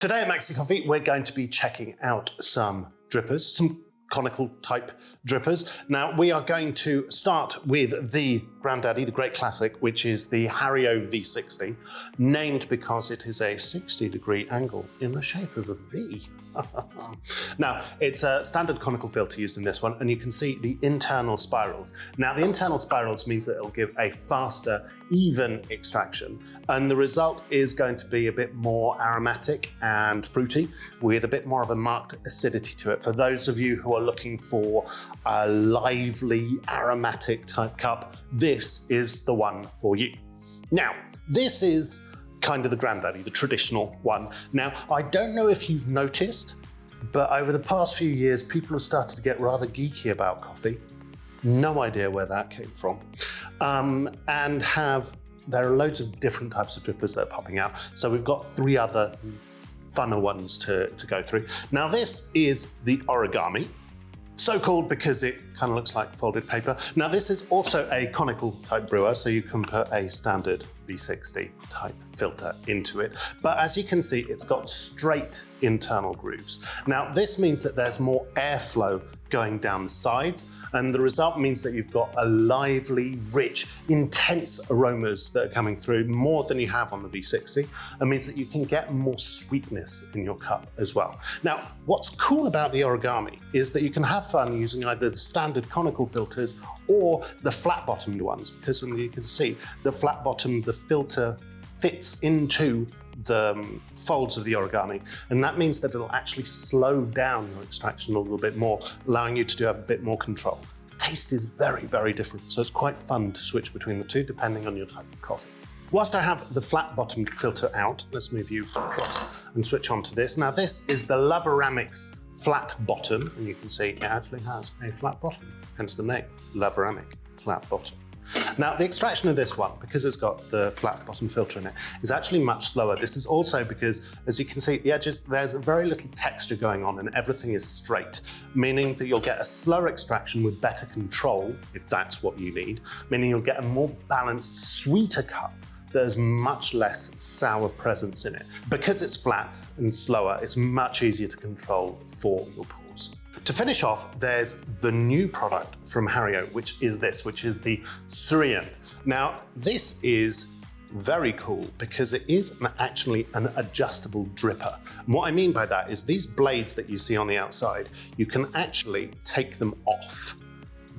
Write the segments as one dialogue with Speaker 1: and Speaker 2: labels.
Speaker 1: Today at Maxi Coffee, we're going to be checking out some drippers, some conical type drippers. Now, we are going to start with the granddaddy, the great classic, which is the Hario V60, named because it is a 60-degree angle in the shape of a V. Now, it's a standard conical filter used in this one, and you can see the internal spirals. Now, the internal spirals means that it'll give a faster, even extraction, and the result is going to be a bit more aromatic and fruity with a bit more of a marked acidity to it. For those of you who are looking for a lively aromatic type cup, this is the one for you. Now, this is kind of the granddaddy, the traditional one. Now, I don't know if you've noticed, but over the past few years, people have started to get rather geeky about coffee. No idea where that came from. There are loads of different types of drippers that are popping out. So we've got three other funner ones to go through. Now, this is the Origami. So called because it kind of looks like folded paper. Now, this is also a conical type brewer, so you can put a standard V60 type filter into it. But as you can see, it's got straight internal grooves. Now, this means that there's more airflow going down the sides, and the result means that you've got a lively, rich, intense aromas that are coming through, more than you have on the V60. It means that you can get more sweetness in your cup as well. Now, what's cool about the Origami is that you can have fun using either the standard conical filters or the flat-bottomed ones, because you can see the flat-bottomed, the filter fits into the folds of the Origami, and that means that it'll actually slow down your extraction a little bit more, allowing you to do a bit more control. Taste is very, very different, so it's quite fun to switch between the two depending on your type of coffee. Whilst I have the flat-bottomed filter out, let's move you across and switch on to this. Now, this is the Loveramics flat bottom, and you can see it actually has a flat bottom, hence the name, Loveramic flat bottom. Now, the extraction of this one, because it's got the flat bottom filter in it, is actually much slower. This is also because, as you can see at the edges, there's very little texture going on and everything is straight, meaning that you'll get a slower extraction with better control, if that's what you need, meaning you'll get a more balanced, sweeter cup. There's much less sour presence in it. Because it's flat and slower, it's much easier to control for your pores. To finish off, there's the new product from Hario, which is the Suiren. Now, this is very cool because it is actually an adjustable dripper. And what I mean by that is these blades that you see on the outside, you can actually take them off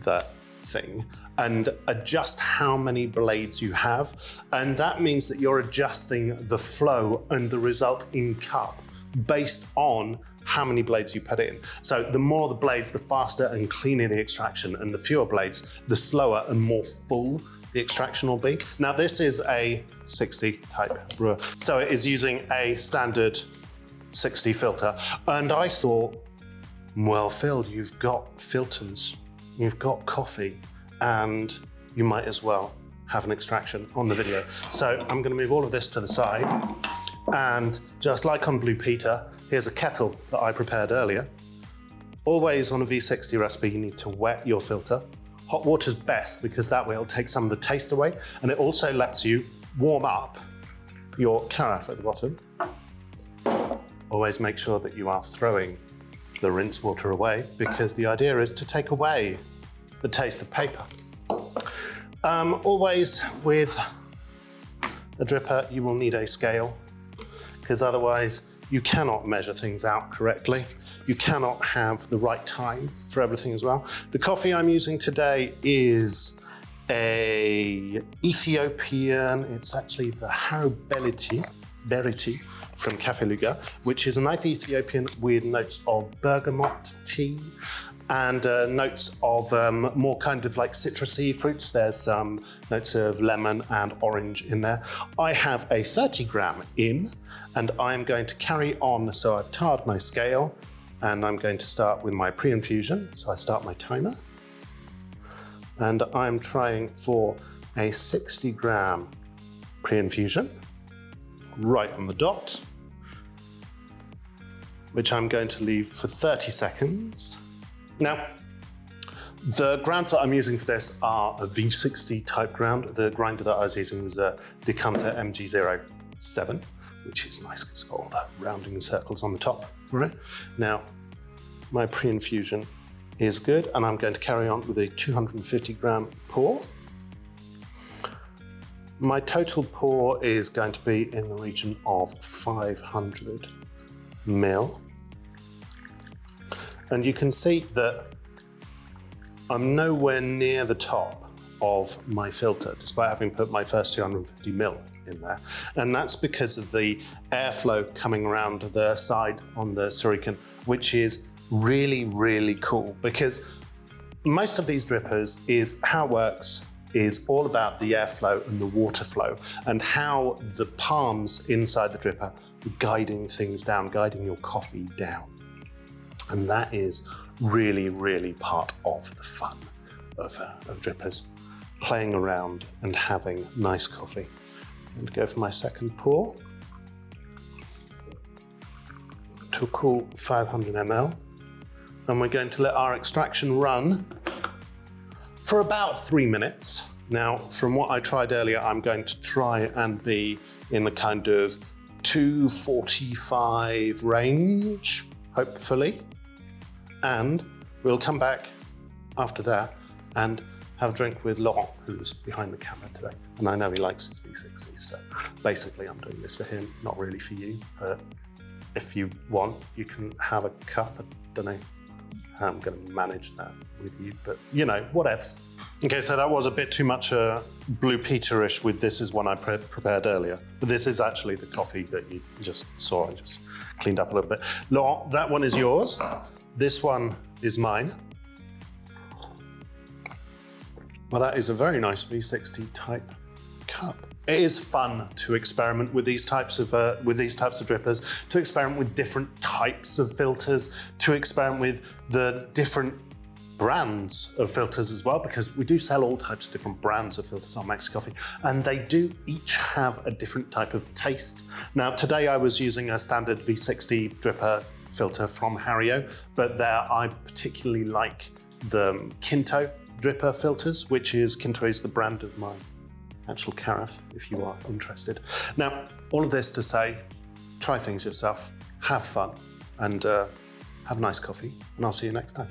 Speaker 1: the thing and adjust how many blades you have. And that means that you're adjusting the flow and the result in cup based on how many blades you put in. So the more the blades, the faster and cleaner the extraction, and the fewer blades, the slower and more full the extraction will be. Now, this is a 60 type brewer, so it is using a standard 60 filter. And I thought, well, Phil, you've got filters, you've got coffee, and you might as well have an extraction on the video. So I'm gonna move all of this to the side. And just like on Blue Peter, here's a kettle that I prepared earlier. Always on a V60 recipe, you need to wet your filter. Hot water's best because that way it'll take some of the taste away, and it also lets you warm up your carafe at the bottom. Always make sure that you are throwing the rinse water away, because the idea is to take away the taste of paper. Always with a dripper, you will need a scale, because otherwise you cannot measure things out correctly. You cannot have the right time for everything as well. The coffee I'm using today is a Ethiopian, it's actually the Hario Beriti from Cafe Luga, which is a nice Ethiopian with notes of bergamot tea and notes of more kind of like citrusy fruits. There's some notes of lemon and orange in there. I have a 30 gram in, and I'm going to carry on. So I've tarred my scale, and I'm going to start with my pre-infusion. So I start my timer, and I'm trying for a 60 gram pre-infusion, right on the dot, which I'm going to leave for 30 seconds. Now, the grounds that I'm using for this are a V60 type ground. The grinder that I was using was a Decanter MG07, which is nice because it's got all the rounding circles on the top for it. Now, my pre-infusion is good, and I'm going to carry on with a 250 gram pour. My total pour is going to be in the region of 500 ml. And you can see that I'm nowhere near the top of my filter, despite having put my first 250 ml in there. And that's because of the airflow coming around the side on the Suiren, which is really, really cool, because most of these drippers is how it works is all about the airflow and the water flow and how the palms inside the dripper are guiding things down, guiding your coffee down. And that is really, really part of the fun of drippers, playing around and having nice coffee. I'm going to go for my second pour to a cool 500 ml. And we're going to let our extraction run for about 3 minutes. Now, from what I tried earlier, I'm going to try and be in the kind of 245 range, hopefully. And we'll come back after that and have a drink with Laurent, who's behind the camera today. And I know he likes his V60s, so basically I'm doing this for him, not really for you. But if you want, you can have a cup. I don't know how I'm going to manage that with you, but you know, whatevs. Okay, so that was a bit too much Blue Peter-ish with this is one I prepared earlier, but this is actually the coffee that you just saw. I just cleaned up a little bit. Laurent, that one is yours. This one is mine. Well, that is a very nice V60 type cup. It is fun to experiment with these types of drippers, to experiment with different types of filters, to experiment with the different brands of filters as well, because we do sell all types of different brands of filters on Maxi Coffee, and they do each have a different type of taste. Now, today I was using a standard V60 dripper filter from Hario, but there I particularly like the Kinto dripper filters, Kinto is the brand of my actual carafe, if you are interested. Now, all of this to say, try things yourself, have fun, and have a nice coffee, and I'll see you next time.